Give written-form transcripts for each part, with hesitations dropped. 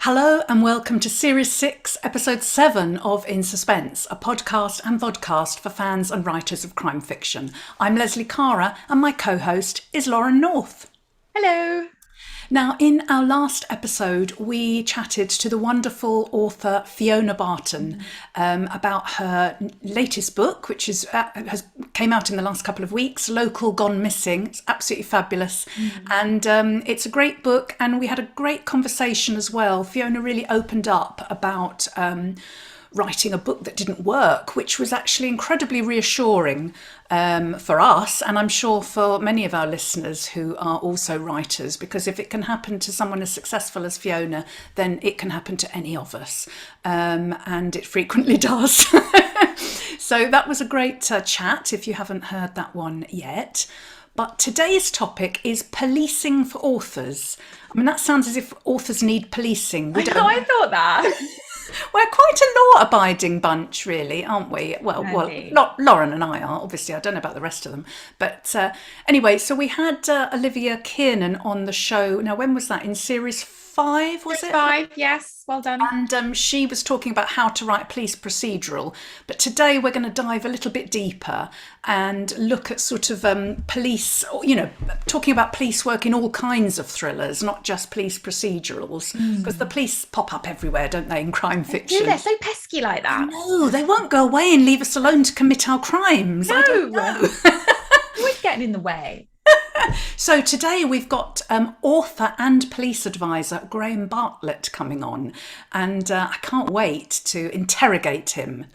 Hello and welcome to Series 6, Episode 7 of In Suspense, a podcast and vodcast for fans and writers of crime fiction. I'm Leslie Cara and my co-host is Lauren North. Hello. Now, in our last episode, we chatted to the wonderful author Fiona Barton about her latest book, which has came out in the last couple of weeks, Local Gone Missing. It's absolutely fabulous. And it's a great book. And we had a great conversation as well. Fiona really opened up about writing a book that didn't work, which was actually incredibly reassuring for us, and I'm sure for many of our listeners who are also writers, because if it can happen to someone as successful as Fiona, then it can happen to any of us, and it frequently does. So that was a great chat, if you haven't heard that one yet. But today's topic is policing for authors. I mean, that sounds as if authors need policing. I know, I thought that. We're quite a law-abiding bunch, really, aren't we? Well, Lauren and I are. Obviously, I don't know about the rest of them. But anyway, so we had Olivia Kiernan on the show. Now, when was that? In Series 5, was it? 5, yes. Well done. And she was talking about how to write a police procedural. But today we're going to dive a little bit deeper and look at sort of police, talking about police work in all kinds of thrillers, not just police procedurals. Because the police pop up everywhere, don't they, in crime fiction? They're so pesky like that. No, they won't go away and leave us alone to commit our crimes. No. I don't know. Always getting in the way. So today we've got author and police advisor Graham Bartlett coming on, and I can't wait to interrogate him.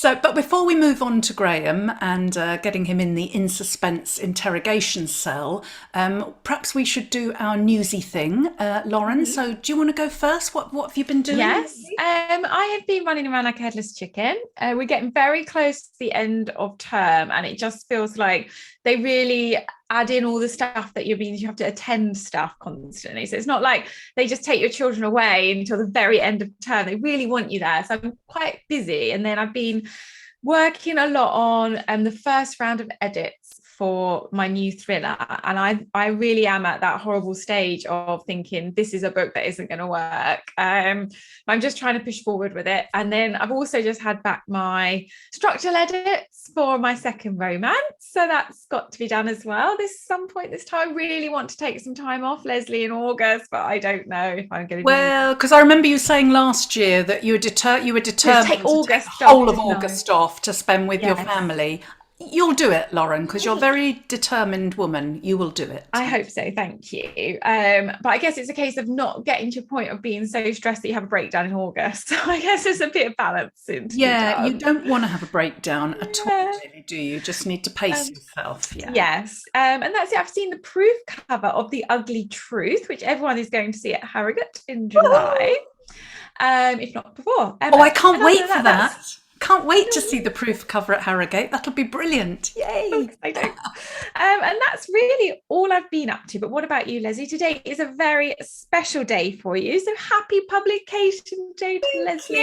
But before we move on to Graham and getting him in the In Suspense interrogation cell, perhaps we should do our newsy thing, Lauren. So do you want to go first? What have you been doing? Yes, I have been running around like a headless chicken. We're getting very close to the end of term, and it just feels like they really add in all the stuff that you have to attend stuff constantly. So it's not like they just take your children away until the very end of term. They really want you there. So I'm quite busy. And then I've been working a lot on the first round of edits for my new thriller, and I really am at that horrible stage of thinking this is a book that isn't going to work. I'm just trying to push forward with it. And then I've also just had back my structural edits for my second romance, so that's got to be done as well some point this time. I really want to take some time off, Leslie, in August, but I don't know if I'm going to well, because I remember you saying last year that you were determined to take August the whole of August off to spend with your family. You'll do it, Lauren, because you're a very determined woman. You will do it. I hope so. Thank you. But I guess it's a case of not getting to a point of being so stressed that you have a breakdown in August. So I guess there's a bit of balance. You don't want to have a breakdown at all, really, do you? Just need to pace yourself. Yeah. Yes. And that's it. I've seen the proof cover of The Ugly Truth, which everyone is going to see at Harrogate in July. If not before. I can't wait for that. Can't wait to see the proof cover at Harrogate. That'll be brilliant. Yay. I know. And that's really all I've been up to. But what about you, Leslie? Today is a very special day for you. So happy publication day to Leslie.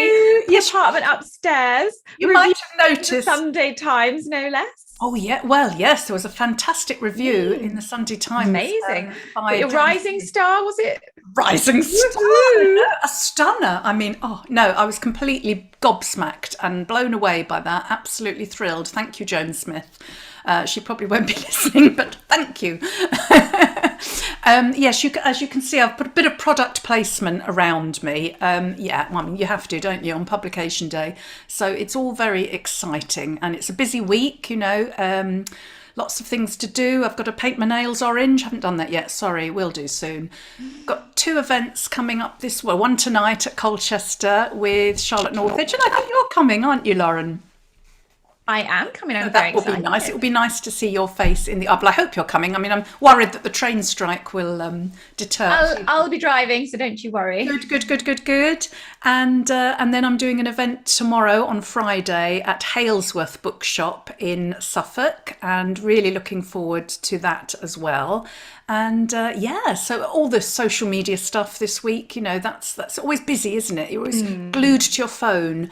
The apartment upstairs. You might have noticed. Sunday Times, no less. Oh, yeah. Well, yes, there was a fantastic review in the Sunday Times. Amazing. Your Rising Star, was it? Rising Star. A stunner. I mean, I was completely gobsmacked and blown away by that. Absolutely thrilled. Thank you, Joan Smith. She probably won't be listening, but thank you. Yes, as you can see, I've put a bit of product placement around me. You have to, don't you, on publication day. So it's all very exciting, and it's a busy week, lots of things to do. I've got to paint my nails orange. Haven't done that yet. Sorry, will do soon. Got 2 events coming up one tonight at Colchester with Charlotte Northridge, and I think you're coming, aren't you, Lauren? I am coming. I'm very excited. That will be nice. It will be nice to see your face in the. Well, I hope you're coming. I mean, I'm worried that the train strike will deter. I'll be driving, so don't you worry. Good. And then I'm doing an event tomorrow on Friday at Halesworth Bookshop in Suffolk, and really looking forward to that as well. And so all the social media stuff this week, that's always busy, isn't it? You're always glued to your phone.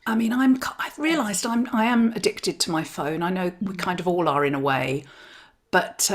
I mean, I've realised I am addicted to my phone. I know we kind of all are in a way, but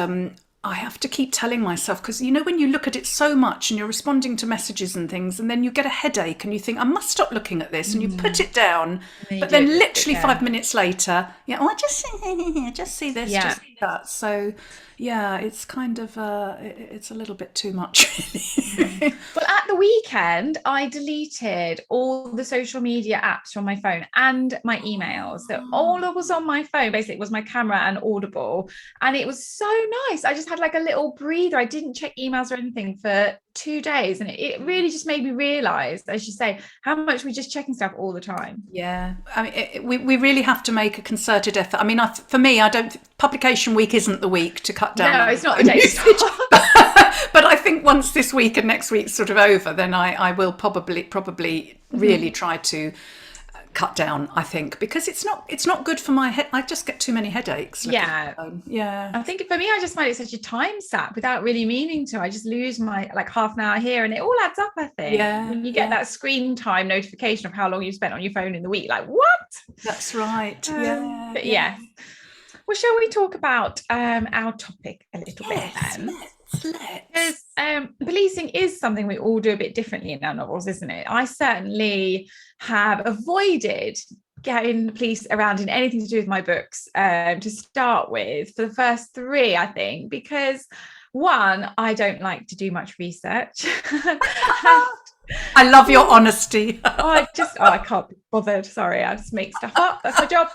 I have to keep telling myself, because when you look at it so much and you're responding to messages and things, and then you get a headache and you think, I must stop looking at this, and you put it down, but then literally 5 minutes later, I just see this, just see that. So yeah, it's kind of it's a little bit too much, really. Well, at the weekend, I deleted all the social media apps from my phone and my emails. So all that was on my phone basically was my camera and Audible. And it was so nice. I just had like a little breather. I didn't check emails or anything for 2 days. And it really just made me realize, as you say, how much we're just checking stuff all the time. Yeah. I mean, we really have to make a concerted effort. I mean, for me, publication week isn't the week to cut down. No, it's not the day to stop. But I think once this week and next week's sort of over, then I will probably really try to cut down, I think, because it's not good for my head. I just get too many headaches. Yeah. I think for me, I just find it such a time sap without really meaning to. I just lose my like half an hour here, and it all adds up, I think. Yeah. When you get that screen time notification of how long you've spent on your phone in the week, like what? That's right. But yes. Well, shall we talk about our topic a little bit then? Let's. Because policing is something we all do a bit differently in our novels, isn't it? I certainly have avoided getting the police around in anything to do with my books to start with for the first 3, I think, because one, I don't like to do much research. I love your honesty. I can't be bothered. Sorry, I just make stuff up. That's my job.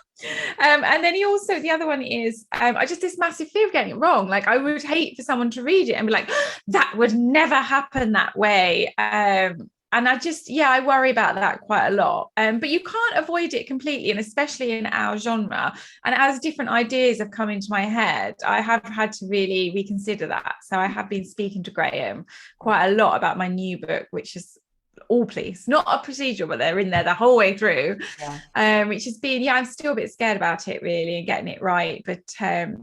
And then the other one is, I just this massive fear of getting it wrong. Like I would hate for someone to read it and be like, that would never happen that way. And I worry about that quite a lot. But you can't avoid it completely, and especially in our genre. And as different ideas have come into my head, I have had to really reconsider that. So I have been speaking to Graham quite a lot about my new book, which is all police, not a procedural, but they're in there the whole way through. Which has been, I'm still a bit scared about it really and getting it right, but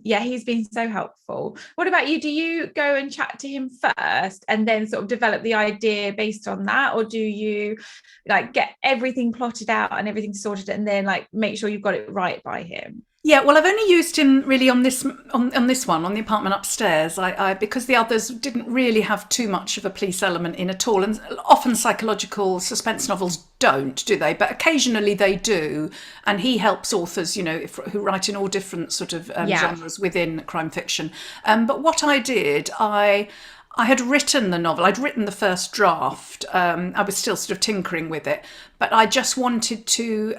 he's been so helpful. What about you? Do you go and chat to him first and then sort of develop the idea based on that, or do you like get everything plotted out and everything sorted and then like make sure you've got it right by him? Yeah, well, I've only used him really on this one, on the apartment upstairs. I because the others didn't really have too much of a police element in at all, and often psychological suspense novels don't, do they? But occasionally they do, and he helps authors, who write in all different sort of genres within crime fiction. But what I did, I had written the novel. I'd written the first draft. I was still sort of tinkering with it, but I just wanted to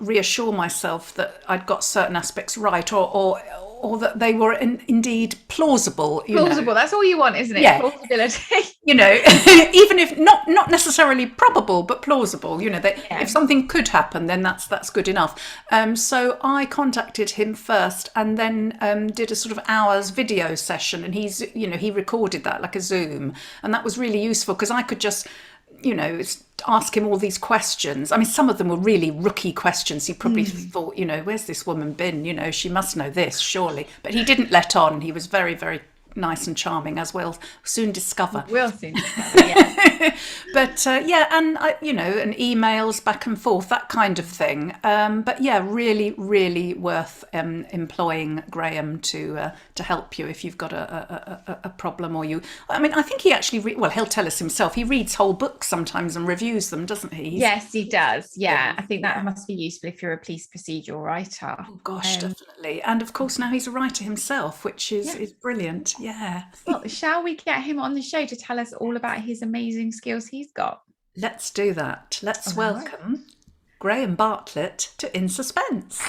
reassure myself that I'd got certain aspects right, or that they were indeed plausible. Plausible. That's all you want, isn't it? Yeah. Plausibility. Even if not necessarily probable, but plausible. If something could happen, then that's good enough. So I contacted him first, and then did a sort of hours video session, and he recorded that like a Zoom, and that was really useful because I could just ask him all these questions. I mean, some of them were really rookie questions. He probably thought, where's this woman been? She must know this, surely. But he didn't let on. He was very, very nice and charming, as we'll soon discover. We'll soon discover, yeah. But and and emails back and forth, that kind of thing. But yeah, really, really worth employing Graham to help you if you've got a problem, or you. I mean, I think he actually he'll tell us himself. He reads whole books sometimes and reviews them, doesn't he? Yes, he does. Yeah, I think that must be useful if you're a police procedural writer. Oh gosh, definitely. And of course, now he's a writer himself, which is brilliant. Yeah. Well, shall we get him on the show to tell us all about his amazing skills he's got? Let's do that. Let's welcome Graham Bartlett to In Suspense.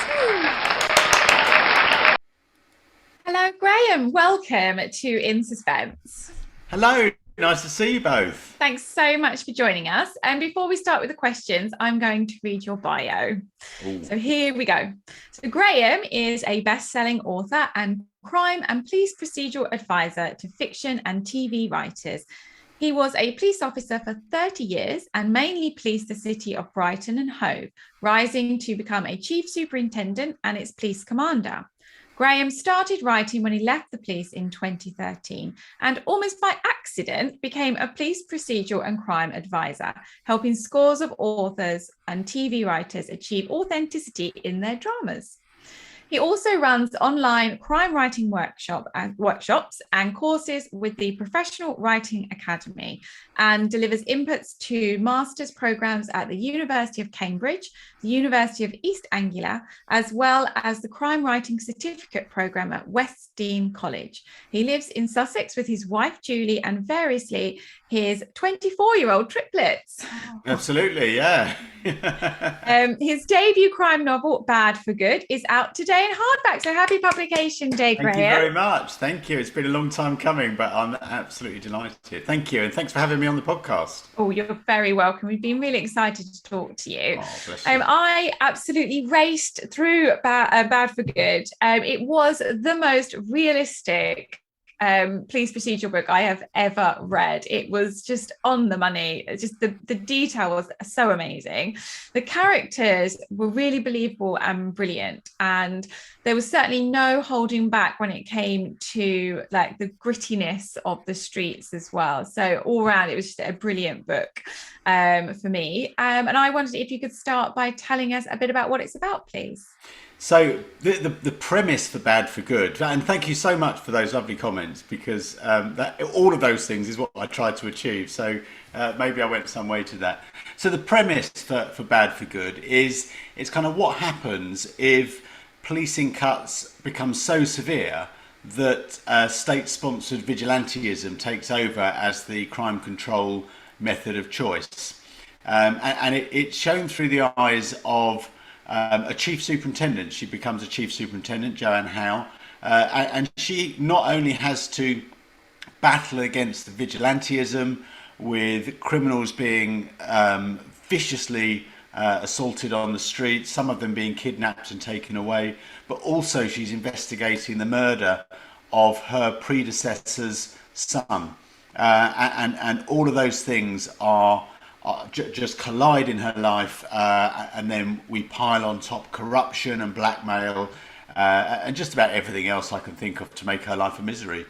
Hello, Graham. Welcome to In Suspense. Hello. Nice to see you both. Thanks so much for joining us. And before we start with the questions, I'm going to read your bio. Ooh. So here we go. So Graham is a best-selling author and crime and police procedural advisor to fiction and TV writers. He was a police officer for 30 years and mainly policed the city of Brighton and Hove, rising to become a chief superintendent and its police commander. Graham started writing when he left the police in 2013 and almost by accident became a police procedural and crime advisor, helping scores of authors and TV writers achieve authenticity in their dramas. He also runs online crime writing workshops and courses with the Professional Writing Academy, and delivers inputs to master's programs at the University of Cambridge, the University of East Anglia, as well as the Crime Writing Certificate program at West Dean College. He lives in Sussex with his wife Julie and variously his 24-year-old triplets. Absolutely, yeah. His debut crime novel, Bad for Good, is out today in hardback. So happy publication day, Graham. Thank you very much. Thank you. It's been a long time coming, but I'm absolutely delighted. Thank you. And thanks for having me on the podcast. Oh, you're very welcome. We've been really excited to talk to you. Oh, bless you. I absolutely raced through Bad for Good. It was the most realistic police procedural book I have ever read. It was just on the money. Just the detail was so amazing. The characters were really believable and brilliant, and there was certainly no holding back when it came to like the grittiness of the streets as well. So all around, it was just a brilliant book for me. And I wondered if you could start by telling us a bit about what it's about, please. So the premise for Bad for Good, and thank you so much for those lovely comments, because all of those things is what I tried to achieve. So maybe I went some way to that. So the premise for Bad for Good is it's kind of what happens if policing cuts become so severe that state-sponsored vigilantism takes over as the crime control method of choice. And it's shown through the eyes of a chief superintendent. She becomes a chief superintendent, Joanne Howe, and she not only has to battle against the vigilantism with criminals being viciously assaulted on the streets, some of them being kidnapped and taken away, but also she's investigating the murder of her predecessor's son, and all of those things are just collide in her life, and then we pile on top corruption and blackmail and just about everything else I can think of to make her life a misery.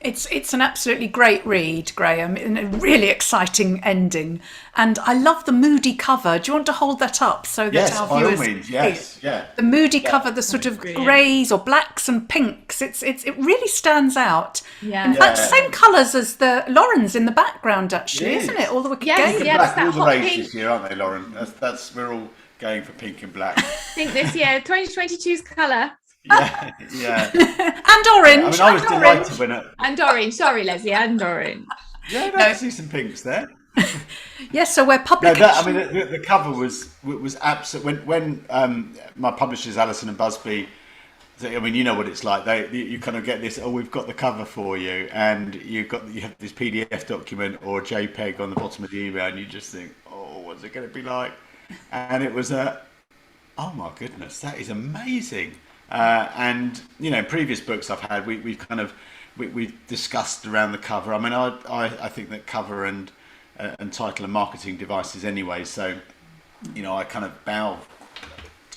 It's an absolutely great read, Graham, and a really exciting ending. And I love the moody cover. Do you want to hold that up so that our viewers? Yes, by all means, yes, yeah. The moody cover, the sort of greys or blacks and pinks. It really stands out. Yeah. In fact, same colours as the Lauren's in the background, actually, isn't it? All the Wicked Yes, Game. yeah. Black, that all the hot races pink. here, aren't they, Lauren? That's we're all going for pink and black. I think this year, 2022's colour. Yeah. And orange. I was delighted when it. And orange. Sorry, Leslie, and orange. Yeah, I see some pinks there. Yes, so we're No, publication. the cover was absolute. When my publishers Alison and Busby, I mean, you know what it's like. You kind of get this. Oh, we've got the cover for you, and you have this PDF document or JPEG on the bottom of the email, and you just think, oh, what's it going to be like? And it was oh my goodness, that is amazing. And you know, previous books I've had, we've discussed around the cover. I mean, I think that cover and title are marketing devices anyway. So, you know, I kind of bow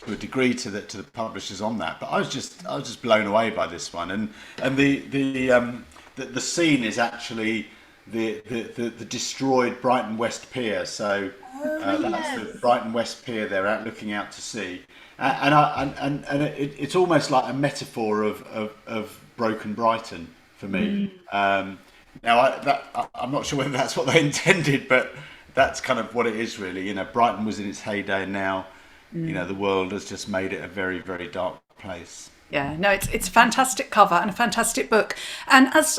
to a degree to the publishers on that. But I was just blown away by this one, and the scene is actually the destroyed Brighton West Pier. So that's the Brighton West Pier. They're out looking out to sea. And it's almost like a metaphor of broken Brighton for me. Now I'm not sure whether that's what they intended, but that's kind of what it is really. You know, Brighton was in its heyday, and now you know the world has just made it a very, very dark place. Yeah, no, it's a fantastic cover and a fantastic book. And as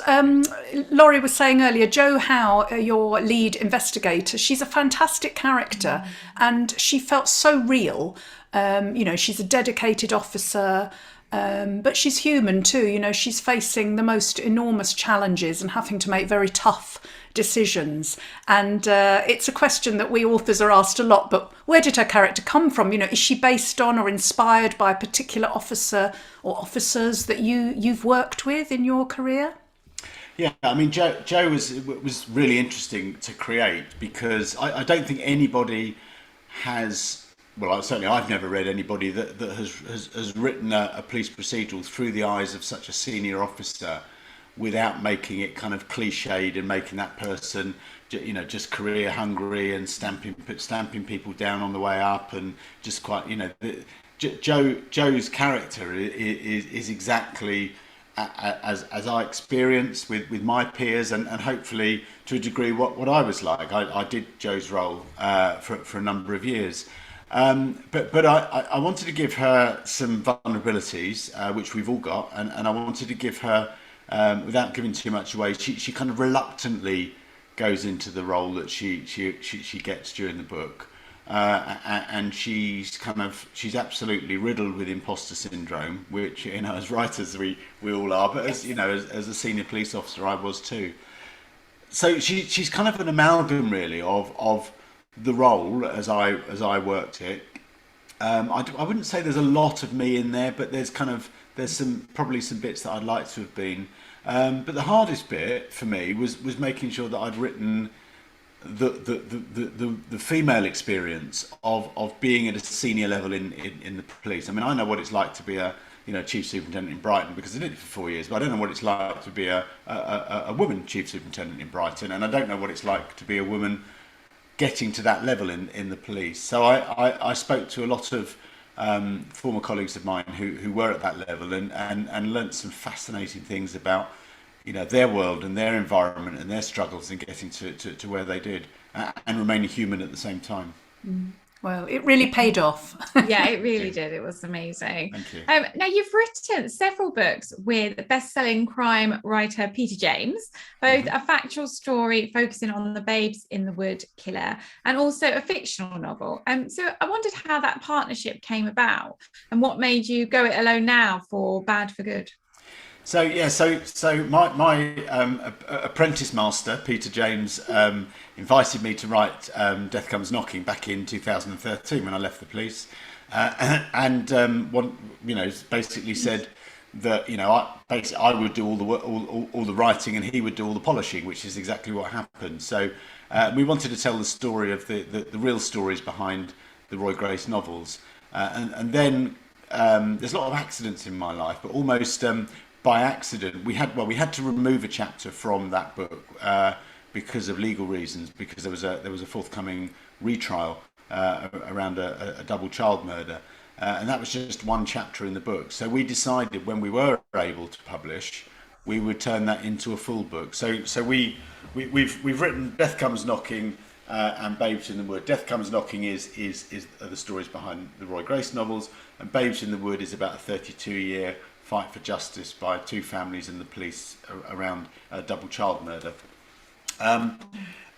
Laurie was saying earlier, Jo Howe, your lead investigator, she's a fantastic character, and she felt so real. You know, she's a dedicated officer, but she's human too. You know, she's facing the most enormous challenges and having to make very tough decisions. And it's a question that we authors are asked a lot, but where did her character come from? You know, is she based on or inspired by a particular officer or officers that you've worked with in your career? Yeah, I mean, Jo was really interesting to create, because I don't think anybody has. Well, certainly I've never read anybody that has written a police procedural through the eyes of such a senior officer without making it kind of cliched and making that person, you know, just career hungry and stamping people down on the way up, and just quite, you know, Joe's character is exactly as I experienced with my peers, and hopefully to a degree what I was like. I did Joe's role for a number of years. But I wanted to give her some vulnerabilities, which we've all got, and I wanted to give her, without giving too much away, she kind of reluctantly goes into the role that she gets during the book. And she's absolutely riddled with imposter syndrome, which, you know, as writers we all are, but as you know, as a senior police officer, I was too. So she's kind of an amalgam really of the role as I worked it. I wouldn't say there's a lot of me in there, but there's probably some bits that I'd like to have been. But the hardest bit for me was making sure that I'd written the female experience of being at a senior level in the police. I mean, I know what it's like to be a chief superintendent in Brighton because I did it for 4 years, but I don't know what it's like to be a woman chief superintendent in Brighton, and I don't know what it's like to be a woman getting to that level in the police. So I spoke to a lot of former colleagues of mine who were at that level and learnt some fascinating things about their world and their environment and their struggles in getting to where they did, and remaining human at the same time. Well, it really paid off. Yeah, it really did. It was amazing. Thank you. Now, you've written several books with best-selling crime writer Peter James, both a factual story focusing on the Babes in the Wood killer and also a fictional novel. So I wondered how that partnership came about and what made you go it alone now for Bad for Good. So my apprentice master Peter James invited me to write Death Comes Knocking back in 2013 when I left the police, and basically said that I would do all the writing and he would do all the polishing, which is exactly what happened. So we wanted to tell the story of the real stories behind the Roy Grace novels, and then there's a lot of accidents in my life, but almost by accident, we had to remove a chapter from that book because of legal reasons, because there was a forthcoming retrial around a double child murder, and that was just one chapter in the book. So we decided when we were able to publish, we would turn that into a full book. So we've written Death Comes Knocking and Babes in the Wood. Death Comes Knocking are the stories behind the Roy Grace novels, and Babes in the Wood is about a 32-year fight for justice by two families and the police around a double child murder.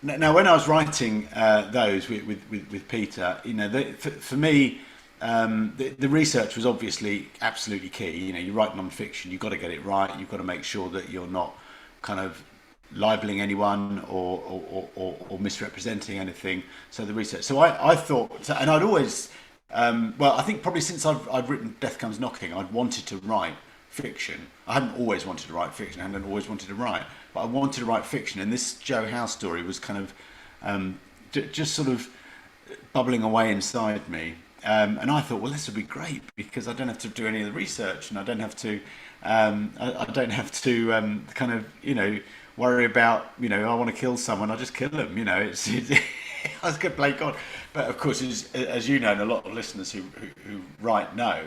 Now, when I was writing those with Peter, for me, the research was obviously absolutely key. You write non-fiction, you've got to get it right. You've got to make sure that you're not kind of libeling anyone or misrepresenting anything. So the research. So I thought, and I'd always. I think probably since I've written Death Comes Knocking, I'd wanted to write fiction. I hadn't always wanted to write fiction, I hadn't always wanted to write, but I wanted to write fiction, and this Joe House story was kind of just sort of bubbling away inside me. And I thought, well, this would be great because I don't have to do any of the research, and I don't have to kind of worry about I want to kill someone, I just kill them. It's I was going to play God. But of course, as you know, and a lot of listeners who write know,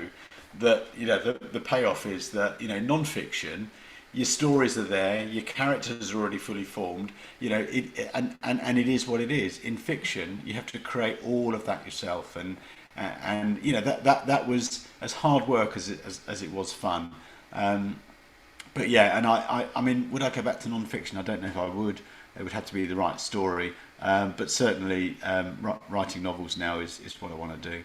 that the payoff is that non-fiction, your stories are there, your characters are already fully formed, and it is what it is. In fiction, you have to create all of that yourself, and that was as hard work as it was fun. But yeah, and I mean, would I go back to non-fiction? I don't know if I would. It would have to be the right story. But certainly writing novels now is what I want to do.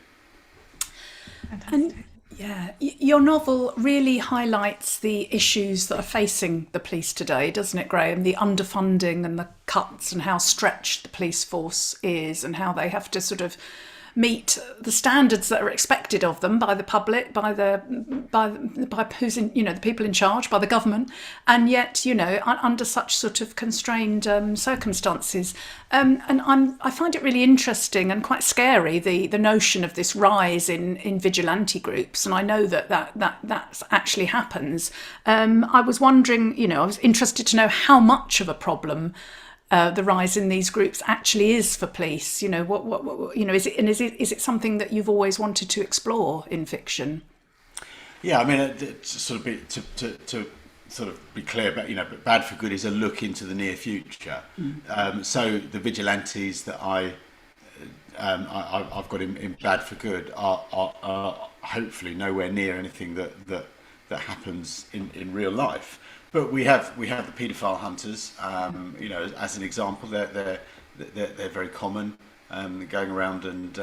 Fantastic. And yeah, your novel really highlights the issues that are facing the police today, doesn't it, Graham? The underfunding and the cuts and how stretched the police force is and how they have to sort of meet the standards that are expected of them by the public, by who's in, the people in charge, by the government, and yet under such sort of constrained circumstances. And I find it really interesting and quite scary the notion of this rise in vigilante groups, and I know that actually happens. I was wondering, I was interested to know how much of a problem the rise in these groups actually is for police. You know, what you know, is it something that you've always wanted to explore in fiction? Yeah, I mean, to sort of be to sort of be clear about, you know, but Bad for Good is a look into the near future. So the vigilantes that I've got in Bad for Good are hopefully nowhere near anything that happens in real life. But we have the paedophile hunters. You know, as an example, they're very common, going around and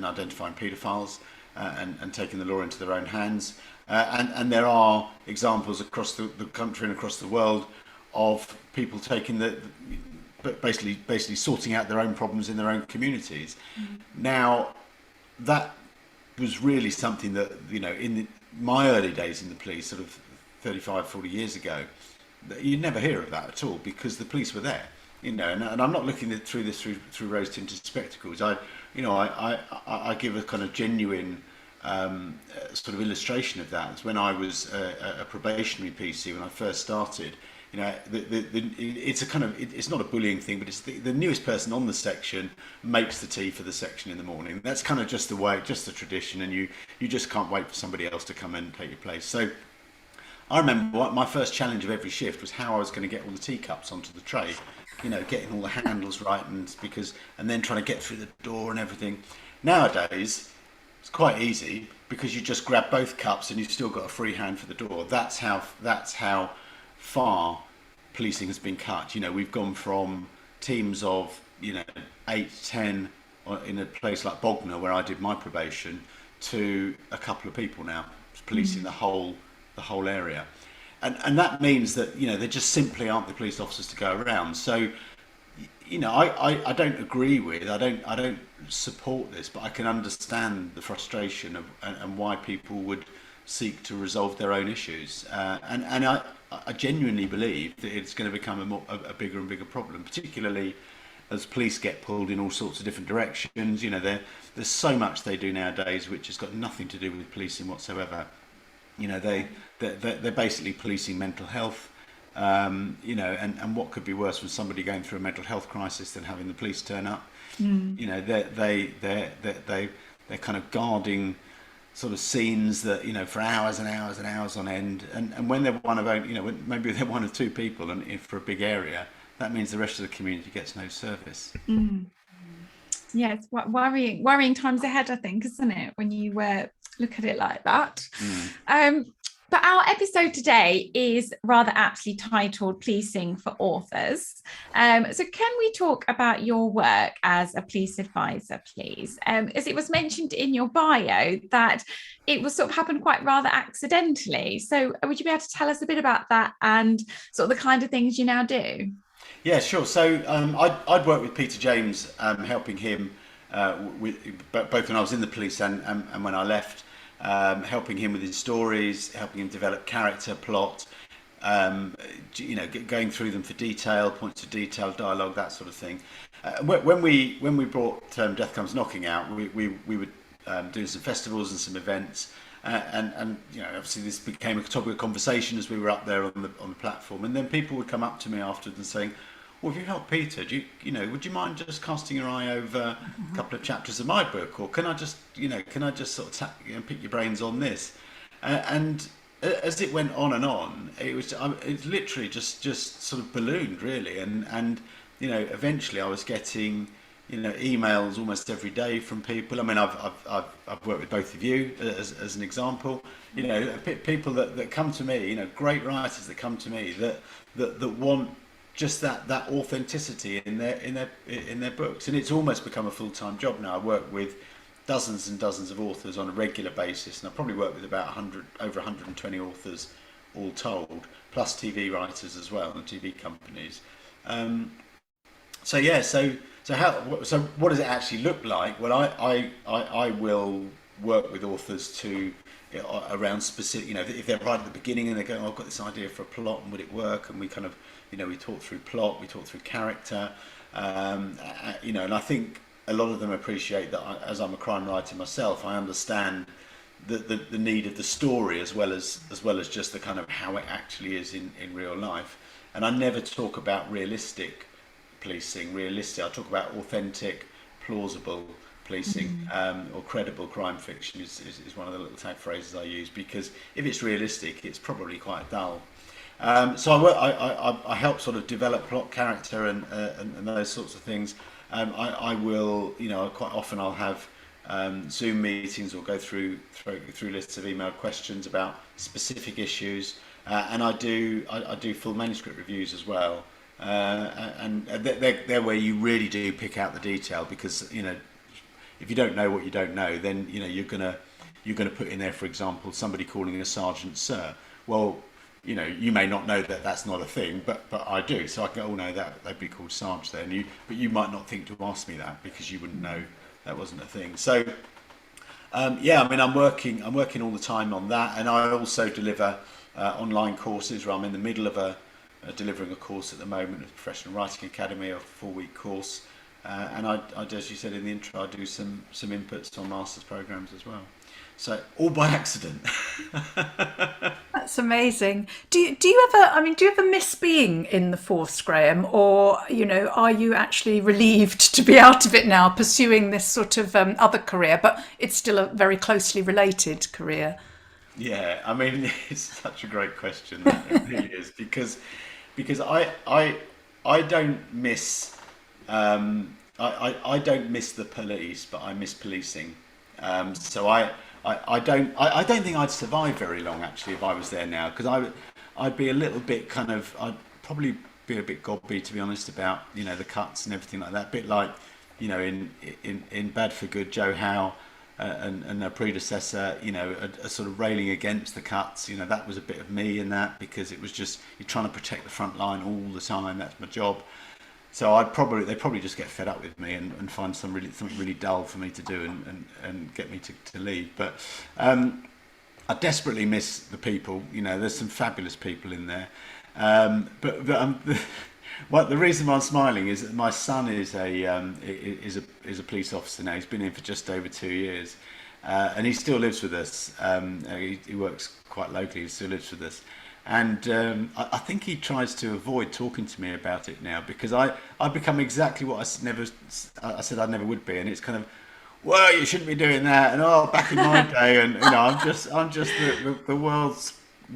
identifying paedophiles and taking the law into their own hands. And there are examples across the country and across the world of people taking but basically sorting out their own problems in their own communities. Now, that was really something that, you know, in my early days in the police, sort of 35, 40 years ago, you'd never hear of that at all because the police were there, you know. And I'm not looking through this through rose-tinted spectacles. I give a kind of genuine sort of illustration of that. When I was a probationary PC when I first started, you know, it's a kind of, it's not a bullying thing, but it's the newest person on the section makes the tea for the section in the morning. That's kind of just the way, just the tradition, and you just can't wait for somebody else to come in and take your place. So I remember my first challenge of every shift was how I was going to get all the teacups onto the tray, you know, getting all the handles right, and then trying to get through the door and everything. Nowadays, it's quite easy because you just grab both cups and you've still got a free hand for the door. That's how far policing has been cut. You know, we've gone from teams of, you know, 8, 10 in a place like Bognor where I did my probation to a couple of people now policing the whole area, and that means that, you know, there just simply aren't the police officers to go around. So, you know, I don't agree with, I don't support this, but I can understand the frustration of and why people would seek to resolve their own issues, and I genuinely believe that it's going to become a bigger and bigger problem, particularly as police get pulled in all sorts of different directions. You know, there's so much they do nowadays which has got nothing to do with policing whatsoever. You know, they're basically policing mental health. You know, and what could be worse from somebody going through a mental health crisis than having the police turn up? You know, they're kind of guarding sort of scenes that, you know, for hours and hours and hours on end, and when they're one of, you know, maybe they're one of two people, and if for a big area, that means the rest of the community gets no service. Yeah, it's worrying times ahead, I think, isn't it, when you look at it like that? But our episode today is rather aptly titled Policing for Authors. So can we talk about your work as a police advisor, please? As it was mentioned in your bio that it was sort of happened quite rather accidentally. So would you be able to tell us a bit about that and sort of the kind of things you now do? Yeah, sure. So I'd worked with Peter James, helping him with both when I was in the police and when I left. Helping him with his stories, helping him develop character, plot, you know, going through them for detail, points of detail, dialogue, that sort of thing. When we brought Death Comes Knocking out, we were doing some festivals and some events, and you know, obviously this became a topic of conversation as we were up there on the platform, and then people would come up to me afterwards and saying, well, if you help Peter, you know, would you mind just casting your eye over a couple of chapters of my book, or can I just sort of pick your brains on this? And as it went on and on, it literally just sort of ballooned, really, and you know, eventually I was getting, you know, emails almost every day from people. I mean, I've worked with both of you as an example. You know, people that come to me, you know, great writers that come to me that want just that authenticity in their books, and it's almost become a full-time job now. I work with dozens and dozens of authors on a regular basis, and I probably work with about over 120 authors all told, plus TV writers as well and TV companies. So what does it actually look like? Well, I will work with authors to, you know, around specific, you know, if they're right at the beginning and they're going, oh, I've got this idea for a plot, and would it work? And we kind of, you know, we talk through plot, we talk through character, you know, and I think a lot of them appreciate that as I'm a crime writer myself, I understand the need of the story as well as just the kind of how it actually is in real life. And I never talk about realistic policing, realistic. I talk about authentic, plausible policing, or credible crime fiction is one of the little tag phrases I use, because if it's realistic, it's probably quite dull. So I help sort of develop plot, character, and those sorts of things. I will, quite often I'll have Zoom meetings or go through lists of emailed questions about specific issues, and I do full manuscript reviews as well. And they're where you really do pick out the detail, because if you don't know what you don't know, then you're gonna put in there, for example, somebody calling a sergeant sir. Well, you may not know that that's not a thing, but I do. So I go, oh no, that they'd be called Sarge then. But you might not think to ask me that, because you wouldn't know that wasn't a thing. So yeah, I mean, I'm working all the time on that, and I also deliver online courses. Where I'm in the middle of delivering a course at the moment, a Professional Writing Academy, a 4-week course, and I, as you said in the intro, I do some inputs on masters programs as well. So all by accident. That's amazing. Do you ever miss being in the force, Graham, or are you actually relieved to be out of it now, pursuing this sort of other career, but it's still a very closely related career? Yeah, I mean, it's such a great question. It really is, because I don't miss I don't miss the police, but I miss policing. So I don't think I'd survive very long, actually, if I was there now, because I'd be a little bit I'd probably be a bit gobby, to be honest, about the cuts and everything like that. A bit like in Bad for Good, Joe Howe and her predecessor, are sort of railing against the cuts. That was a bit of me in that, because it was just, you're trying to protect the front line all the time. That's my job. So they'd probably just get fed up with me and find something really dull for me to do and get me to leave. But I desperately miss the people. There's some fabulous people in there. Well, the reason why I'm smiling is that my son is a police officer now. He's been in for just over 2 years, and he still lives with us. He works quite locally. He still lives with us. And I think he tries to avoid talking to me about it now, because I've become exactly what I said I never would be, and it's kind of, well, you shouldn't be doing that, and back in my day, and I'm just the world's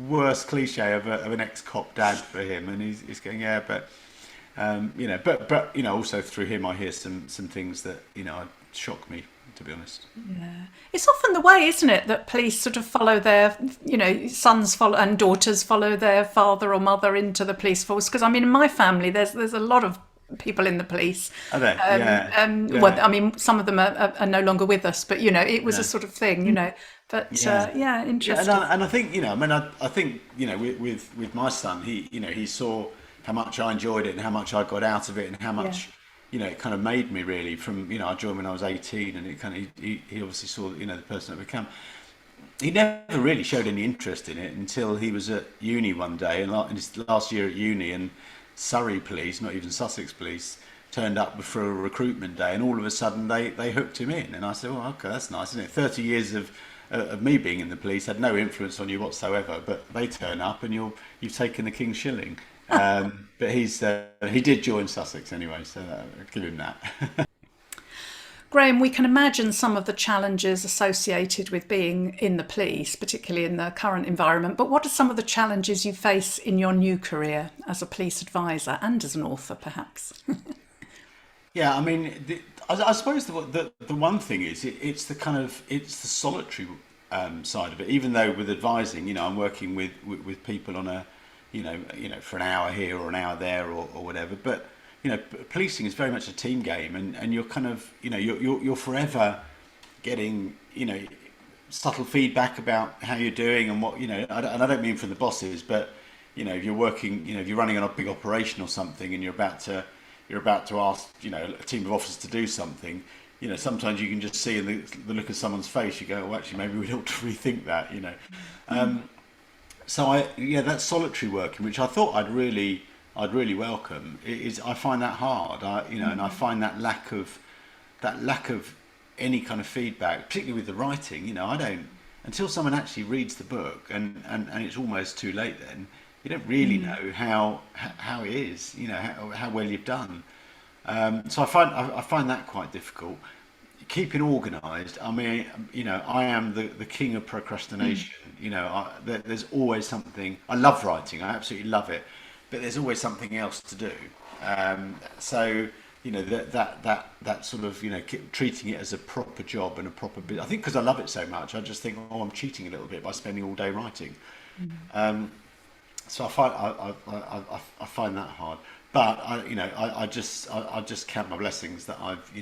worst cliche of an ex-cop dad for him, and he's going, yeah, but but also through him I hear some things that shock me, to be honest. Yeah, it's often the way, isn't it, that police sort of follow their, sons follow and daughters follow their father or mother into the police force. Because I mean, in my family, there's a lot of people in the police. Are there? Yeah. Well, I mean, some of them are no longer with us, but it was a sort of thing, But interesting. Yeah, and I think I think with my son, he saw how much I enjoyed it and how much I got out of it, and how much it kind of made me, really. From I joined when I was 18, and it kind of he obviously saw the person I've become. He never really showed any interest in it until he was at uni one day, and in his last year at uni, and Surrey police, not even Sussex police, turned up for a recruitment day, and all of a sudden they hooked him in, and I said, well, okay, that's nice, isn't it? 30 years of me being in the police had no influence on you whatsoever, but they turn up and you've taken the king's shilling. But he did join Sussex anyway, so give him that. Graham, we can imagine some of the challenges associated with being in the police, particularly in the current environment, but what are some of the challenges you face in your new career as a police advisor and as an author, perhaps? Yeah, I mean, I suppose the one thing is it's the solitary side of it. Even though with advising, I'm working with people on a for an hour here or an hour there or whatever. But policing is very much a team game, and you're kind of you're forever getting subtle feedback about how you're doing and what and I don't mean from the bosses, but if you're working, if you're running on a big operation or something, and you're about to ask a team of officers to do something. Sometimes you can just see in the look of someone's face, you go, well, actually, maybe we ought to rethink that. So that solitary working, which I thought I'd really welcome, I find that hard. And I find that lack of any kind of feedback, particularly with the writing. I don't, until someone actually reads the book, and it's almost too late. Then you don't really know how it is. How well you've done. So I find that quite difficult. Keeping organised. I mean, I am the king of procrastination. There's always something. I love writing. I absolutely love it, but there's always something else to do. So that sort of treating it as a proper job and a proper bit. I think because I love it so much, I just think, oh, I'm cheating a little bit by spending all day writing. So I find that hard. But I just count my blessings that I've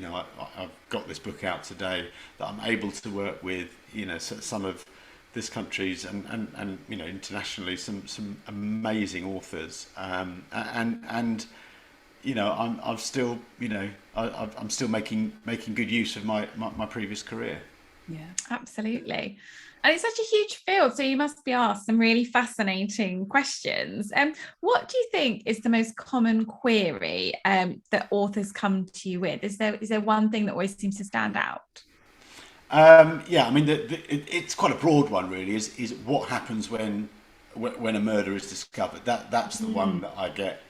got this book out today, that I'm able to work with some of this country's and internationally some amazing authors, and I'm still I'm still making good use of my previous career. Yeah, absolutely. And it's such a huge field, so you must be asked some really fascinating questions. What do you think is the most common query that authors come to you with? Is there one thing that always seems to stand out? Yeah, I mean, it's quite a broad one, really. Is what happens when a murder is discovered? That's the one that I get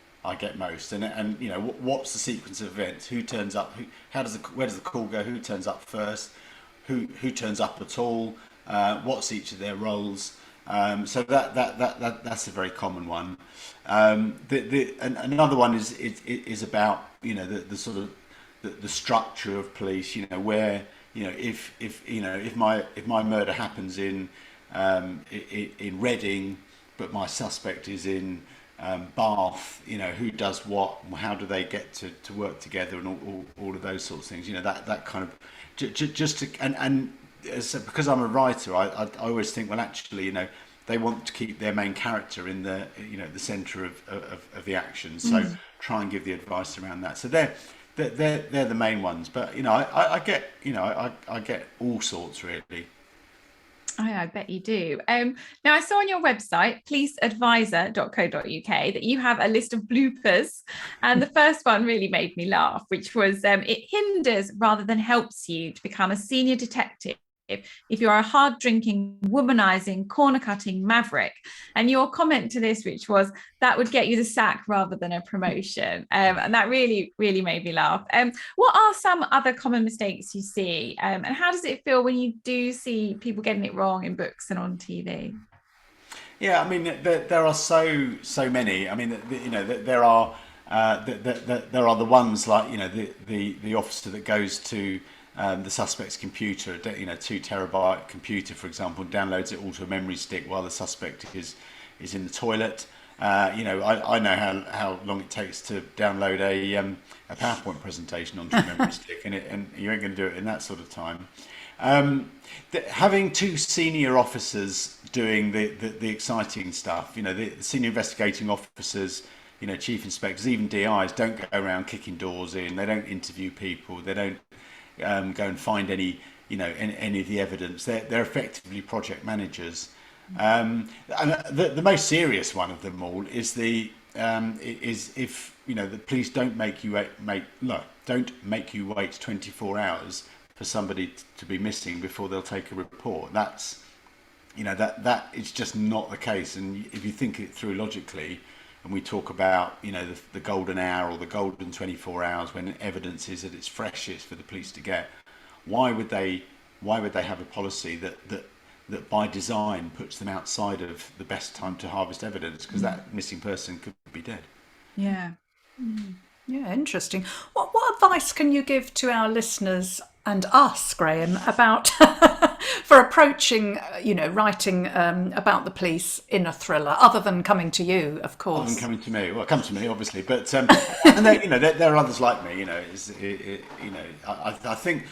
most. And what's the sequence of events? Who turns up? Where does the call go? Who turns up first? Who turns up at all? What's each of their roles? So that's a very common one. Another one is about the sort of the structure of police. Where if my murder happens in Reading, but my suspect is in Bath, who does what? How do they get to work together, and all of those sorts of things? That kind of just to, and so because I'm a writer, I always think, well, actually, they want to keep their main character in the the centre of the action. So try and give the advice around that. So they're the main ones. But I get I get all sorts, really. I bet you do. Now, I saw on your website, policeadvisor.co.uk, that you have a list of bloopers. And the first one really made me laugh, which was it hinders rather than helps you to become a senior detective if you are a hard-drinking, womanizing, corner-cutting maverick. And your comment to this, which was, that would get you the sack rather than a promotion. And that really, really made me laugh. What are some other common mistakes you see? And how does it feel when you do see people getting it wrong in books and on TV? Yeah, I mean, there are so many. I mean, there are there are the ones like the officer that goes to the suspect's computer, 2 terabyte computer, for example, downloads it all to a memory stick while the suspect is in the toilet. I know how long it takes to download a PowerPoint presentation onto a memory stick, and you ain't going to do it in that sort of time. Having 2 senior officers doing the exciting stuff, the senior investigating officers, chief inspectors, even DIs, don't go around kicking doors in. They don't interview people. They don't go and find any of the evidence. They're effectively project managers. And the most serious one of them all is if the police don't make you wait 24 hours for somebody to be missing before they'll take a report. That's that is just not the case. And if you think it through logically, and we talk about the golden hour or the golden 24 hours when evidence is at its freshest for the police to get, why would they have a policy that by design puts them outside of the best time to harvest evidence, because that missing person could be dead. Yeah. Yeah, interesting. What advice can you give to our listeners and us, Graham, about for approaching, writing about the police in a thriller, other than coming to you, of course? Other than coming to me, well, come to me, obviously, but and there are others like me. I think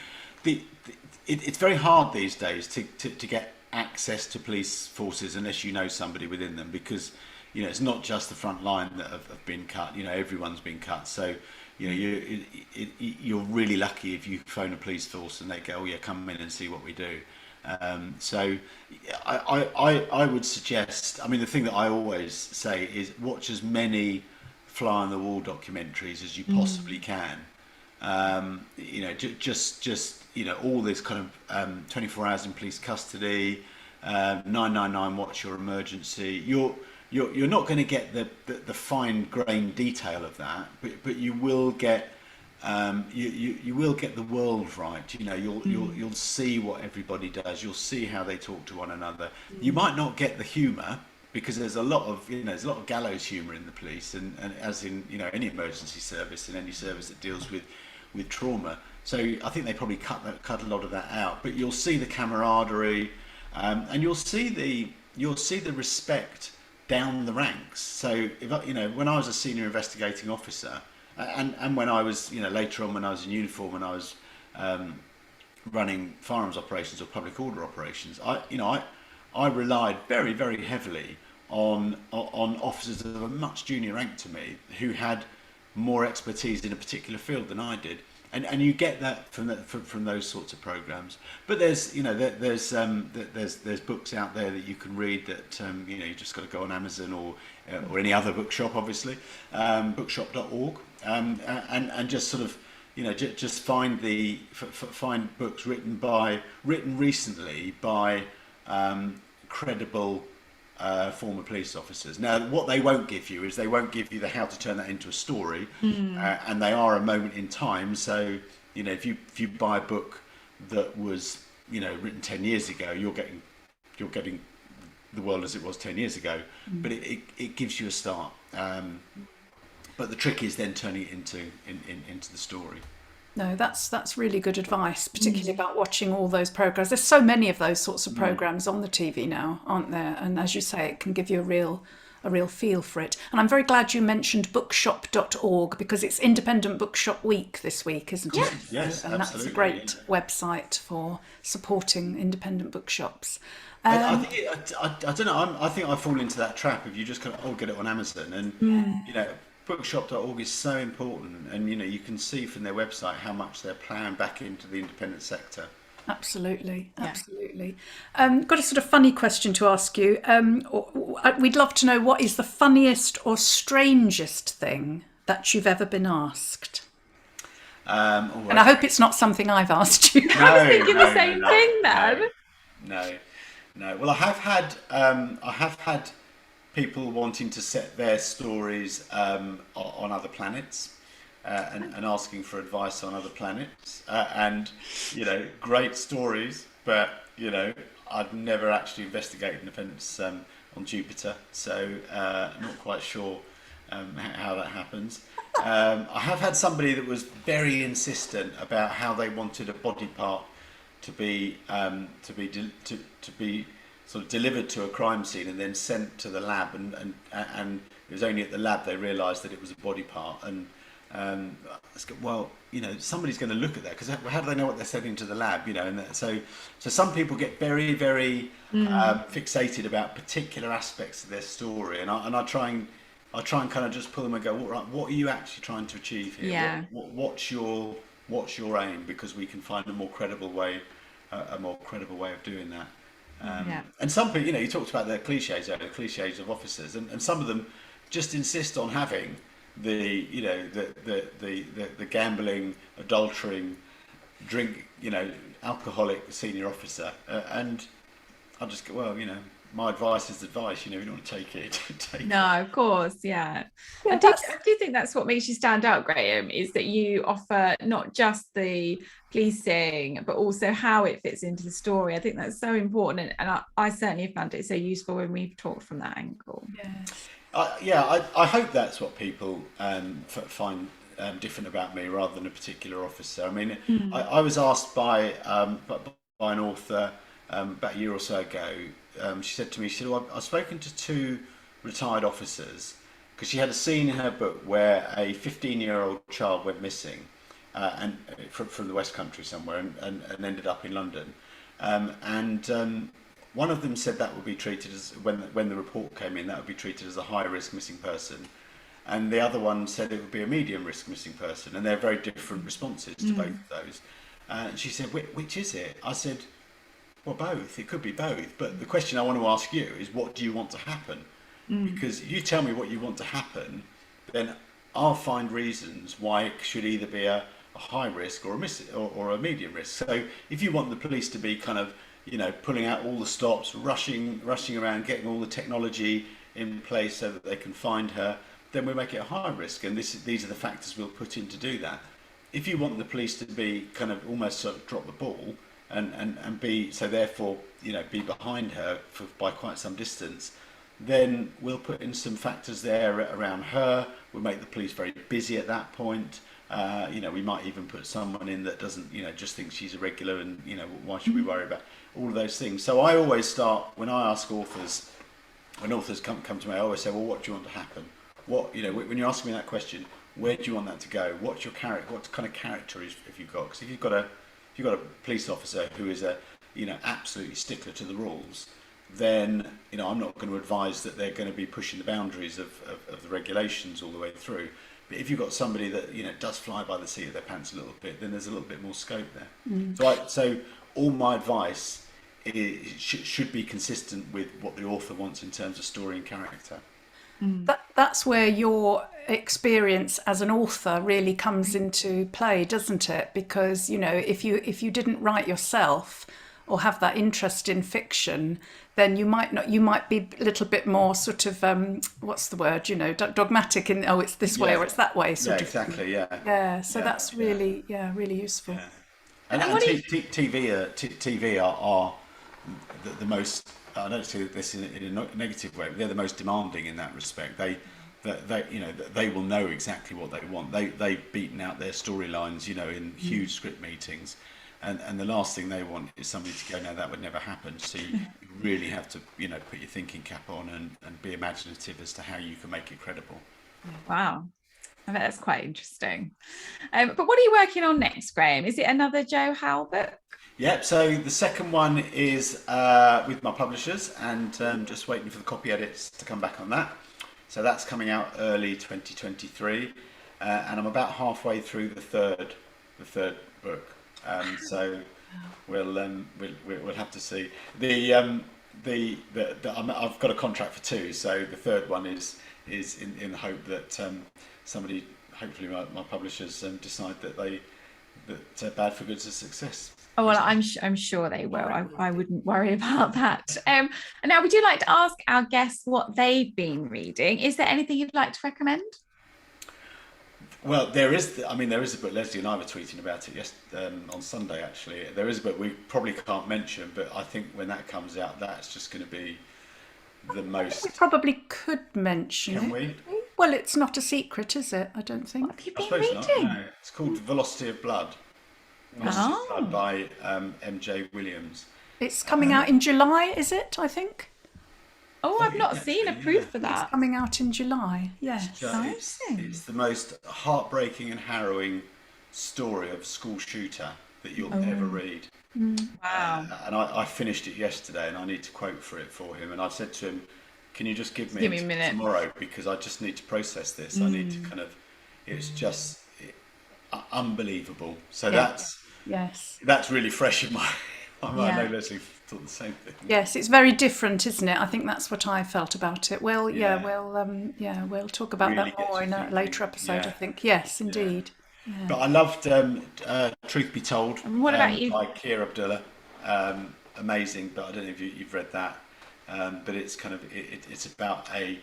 it's very hard these days to get access to police forces unless you know somebody within them, because it's not just the front line that have been cut. Everyone's been cut. So you're really lucky if you phone a police force and they go, oh yeah, come in and see what we do. So I would suggest, I mean, the thing that I always say is watch as many fly on the wall documentaries as you possibly can. Just all this kind of 24 hours in police custody, 999 what's your emergency. You're not going to get the fine grained detail of that, but you will get you will get the world right. You know, you'll see what everybody does. You'll see how they talk to one another. You might not get the humour, because there's a lot of there's a lot of gallows humour in the police, and as in any emergency service and any service that deals with trauma. So I think they probably cut a lot of that out. But you'll see the camaraderie, and you'll see the respect down the ranks. So if when I was a senior investigating officer, and when I was later on when I was in uniform and I was running firearms operations or public order operations, I relied very, very heavily on officers of a much junior rank to me who had more expertise in a particular field than I did, and you get that from those sorts of programs. But there's books out there that you can read that you just got to go on Amazon or any other bookshop, obviously, bookshop.org, and just sort of just find find books written recently by credible former police officers. Now, what they won't give you is they won't give you the how to turn that into a story, and they are a moment in time. So if you buy a book that was written 10 years ago, you're getting the world as it was 10 years ago, but it gives you a start. But the trick is then turning it into the story. No, that's really good advice, particularly about watching all those programs. There's so many of those sorts of programs on the TV now, aren't there? And as you say, it can give you a real feel for it. And I'm very glad you mentioned bookshop.org, because it's Independent Bookshop Week this week, isn't it? Yes, and absolutely. That's a great website for supporting independent bookshops. I don't know. I think I fall into that trap of you just kind of get it on Amazon, and bookshop.org is so important, and you can see from their website how much they're plowing back into the independent sector. Absolutely. Got a sort of funny question to ask you. We'd love to know, what is the funniest or strangest thing that you've ever been asked? And I hope it's not something I've asked you. I was thinking the same thing, then. No. Well, I have had people wanting to set their stories on other planets, and asking for advice on other planets, and great stories, but I've never actually investigated events on Jupiter, so not quite sure how that happens. I have had somebody that was very insistent about how they wanted a body part to be sort of delivered to a crime scene and then sent to the lab, and it was only at the lab they realised that it was a body part. And somebody's going to look at that, because how do they know what they're sending to the lab? And so some people get very, very fixated about particular aspects of their story, and I try and kind of just pull them and go, right, what are you actually trying to achieve here? Yeah. What's your aim? Because we can find a more credible way of doing that. And some people, you talked about the cliches of officers, and some of them just insist on having the gambling, adultering, drink, alcoholic senior officer, and I just go, well, my advice is advice. You don't want to take it. No, of course, yeah. I do think that's what makes you stand out, Graham, is that you offer not just the policing, but also how it fits into the story. I think that's so important, and I certainly have found it so useful when we've talked from that angle. I hope that's what people find different about me, rather than a particular officer. I mean, I was asked by an author about a year or so ago. She said to me, I've spoken to 2 retired officers, because she had a scene in her book where a 15-year-old child went missing, and from the West Country somewhere, and ended up in London, and one of them said that would be treated as, when the report came in, that would be treated as a high-risk missing person, and the other one said it would be a medium-risk missing person, and they're very different responses to both of those. And she said, which is it? I said, well, both. It could be both. But the question I want to ask you is, what do you want to happen? Because you tell me what you want to happen, then I'll find reasons why it should either be a high risk or a medium risk. So if you want the police to be kind of, pulling out all the stops, rushing around, getting all the technology in place so that they can find her, then we make it a high risk. And these are the factors we'll put in to do that. if you want the police to be kind of almost sort of drop the ball and be, so therefore, be behind her by quite some distance, then we'll put in some factors there around her. We'll make the police very busy at that point. We might even put someone in that doesn't, just think she's a regular, and why should we worry about all of those things? So I always start, when I ask authors, when authors come to me, I always say, well, what do you want to happen? What, when you're asking me that question, where do you want that to go? What's your character? What kind of character have you got? Because if you've got a police officer who is absolutely stickler to the rules, then I'm not going to advise that they're going to be pushing the boundaries of the regulations all the way through. But if you've got somebody that does fly by the seat of their pants a little bit, then there's a little bit more scope there. So all my advice should be consistent with what the author wants in terms of story and character. That's where your experience as an author really comes into play, doesn't it? Because if you didn't write yourself or have that interest in fiction, then you might be a little bit more sort of what's the word, dogmatic in, it's this way or it's that way sort of. Exactly. So that's really really useful. And TV are the most, I don't say this in a negative way, but they're the most demanding in that respect. They will know exactly what they want. They've beaten out their storylines, in huge script meetings, and the last thing they want is somebody to go, no, that would never happen. So you really have to, put your thinking cap on and be imaginative as to how you can make it credible. Wow. I bet that's quite interesting. But what are you working on next, Graham? Is it another Joe Howe book? Yep, so the second one is with my publishers, and just waiting for the copy edits to come back on that. So that's coming out early 2023, and I'm about halfway through the third book. So we'll have to see. I've got a contract for 2, so the third one is in the hope that somebody, hopefully my publishers, decide that Bad for Good's a success. Oh, well, I'm sure they will. I wouldn't worry about that. And now, would you like to ask our guests what they've been reading? Is there anything you'd like to recommend? Well, there is a book. Leslie and I were tweeting about it on Sunday. Actually, there is a book we probably can't mention, but I think when that comes out, that's just going to be the most. We probably could mention it. Can we? Well, it's not a secret, is it? I don't think. What have you I been suppose reading? not. No. It's called Velocity of Blood. Velocity of Blood by M.J. Williams. It's coming out in July, is it? I think. Oh, I've not seen a proof for that. It's coming out in July. Yes. It's the most heartbreaking and harrowing story of school shooter that you'll ever read. Wow. And I finished it yesterday, and I need to quote for him. And I said to him, "Can you just give me a minute tomorrow, because I just need to process this. I need to kind of." It's just unbelievable. So that's really fresh in my mind. I know Leslie thought the same thing. Yes, it's very different, isn't it? I think that's what I felt about it. Well, we'll talk about Really that more in a later episode. I think. Yes, indeed. Yeah. But I loved Truth Be Told. And what about you? By Keir Abdullah. Amazing, but I don't know if you've read that. But it's kind of it's about a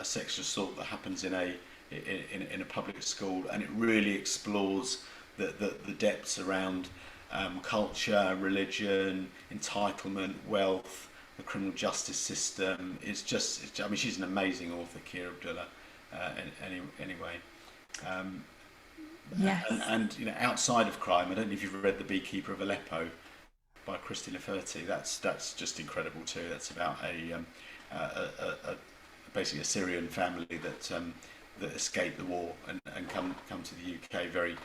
sexual assault that happens in a public school, and it really explores the depths around culture, religion, entitlement, wealth, the criminal justice system. She's an amazing author, Keir Abdullah. Anyway. Yes. And outside of crime, I don't know if you've read The Beekeeper of Aleppo by Christy Laferty. That's just incredible too. That's about basically a Syrian family that escaped the war and come to the UK. Very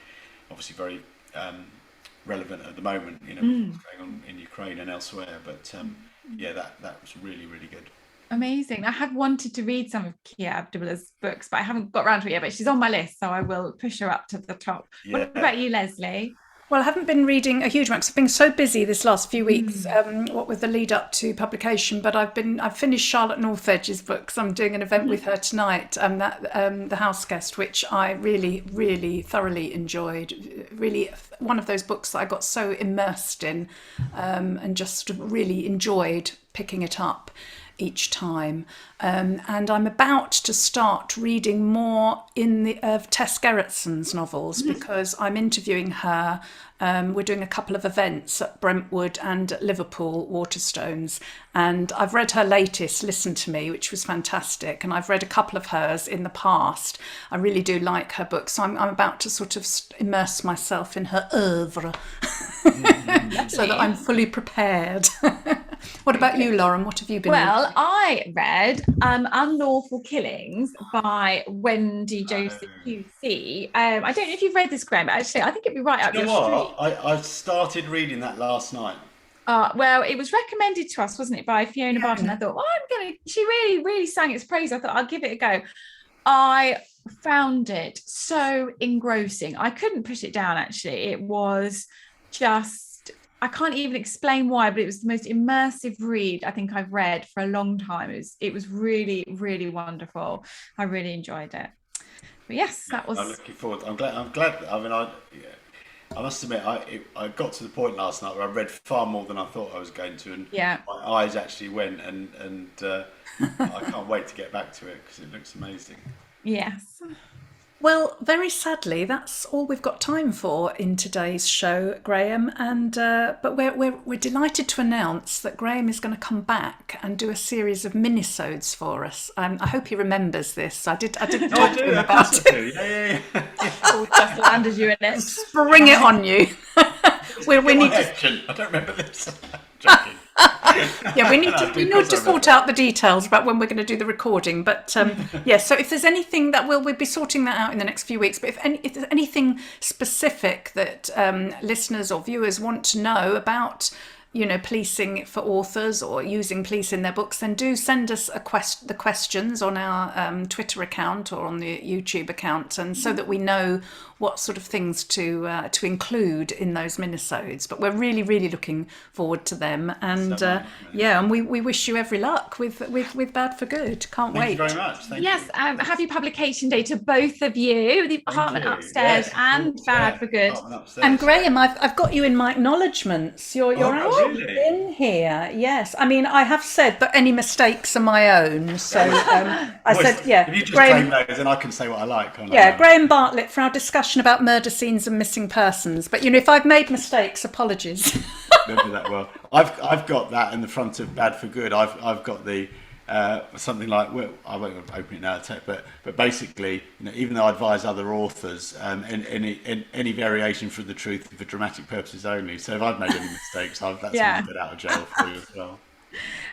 relevant at the moment, what's going on in Ukraine and elsewhere. But that was really, really good. Amazing. I have wanted to read some of Keir Abdullah's books, but I haven't got around to it yet. But she's on my list, so I will push her up to the top. Yeah. What about you, Leslie? Well, I haven't been reading a huge amount because I've been so busy this last few weeks, what with the lead up to publication. But I've finished Charlotte Northedge's books. I'm doing an event with her tonight, The House Guest, which I really, really thoroughly enjoyed. Really, one of those books that I got so immersed in, and just really enjoyed picking it up. each time. And I'm about to start reading more of Tess Gerritsen's novels because I'm interviewing her. We're doing a couple of events at Brentwood and at Liverpool Waterstones, and I've read her latest, Listen to Me, which was fantastic, and I've read a couple of hers in the past. I really do like her books, so I'm about to sort of immerse myself in her oeuvre so that I'm fully prepared. What about you, Lauren? What have you been reading? Well, I read Unlawful Killings by Wendy Joseph QC. I don't know if you've read this, Graham, but actually I think it'd be right up your street. I started reading that last night. Well, it was recommended to us, wasn't it, by Fiona Barton? I thought, she really, really sang its praise. I thought I'll give it a go. I found it so engrossing. I couldn't put it down, actually. It was just, I can't even explain why, but it was the most immersive read I think I've read for a long time. It was really, really wonderful. I really enjoyed it. But yes, that was... I'm looking forward. I'm glad. I mean, I must admit, I got to the point last night where I read far more than I thought I was going to, and my eyes actually went, and I can't wait to get back to it because it looks amazing. Yes. Well, very sadly, that's all we've got time for in today's show, Graham. And but we're delighted to announce that Graham is going to come back and do a series of minisodes for us. I hope he remembers this. I didn't talk to him about it. Yeah. Oh, just landed you in it. Spring it on you. we need to. I don't remember this. Joking. Yeah, we need to sort out the details about when we're going to do the recording. But so if there's anything that we'll be sorting that out in the next few weeks. But if there's anything specific that listeners or viewers want to know about, policing for authors or using police in their books, then do send us the questions on our Twitter account or on the YouTube account, and so that we know what sort of things to include in those minisodes. But we're really, really looking forward to them, and and we wish you every luck with Bad for Good. Can't wait. Thank you very much. Thank you. Happy publication day to both of you, the Apartment Upstairs and Bad for Good. And Graham, I've got you in my acknowledgements. You're really? in here. Yes, I mean I have said that any mistakes are my own. So I said If you just Graham, claim those, then I can say what I like. Graham Bartlett for our discussion about murder scenes and missing persons. But if I've made mistakes, apologies. Remember that well. I've got that in the front of Bad for Good. I've got the something like, well, I won't open it now, but basically, even though I advise other authors, any variation from the truth for dramatic purposes only. So if I've made any mistakes, that's me get out of jail for you as well.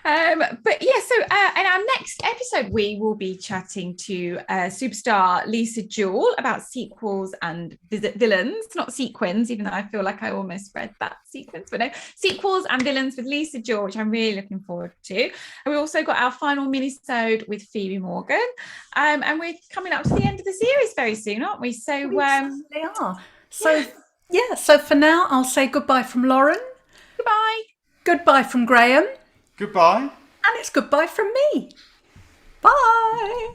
So in our next episode we will be chatting to superstar Lisa Jewell about sequels and villains, not sequins, even though I feel like I almost read that sequence, but no, sequels and villains with Lisa Jewell, which I'm really looking forward to. And we also got our final mini-sode with Phoebe Morgan, and we're coming up to the end of the series very soon, aren't we? So we certainly are. So for now I'll say goodbye from Lauren. Goodbye from Graham. Goodbye. And it's goodbye from me. Bye.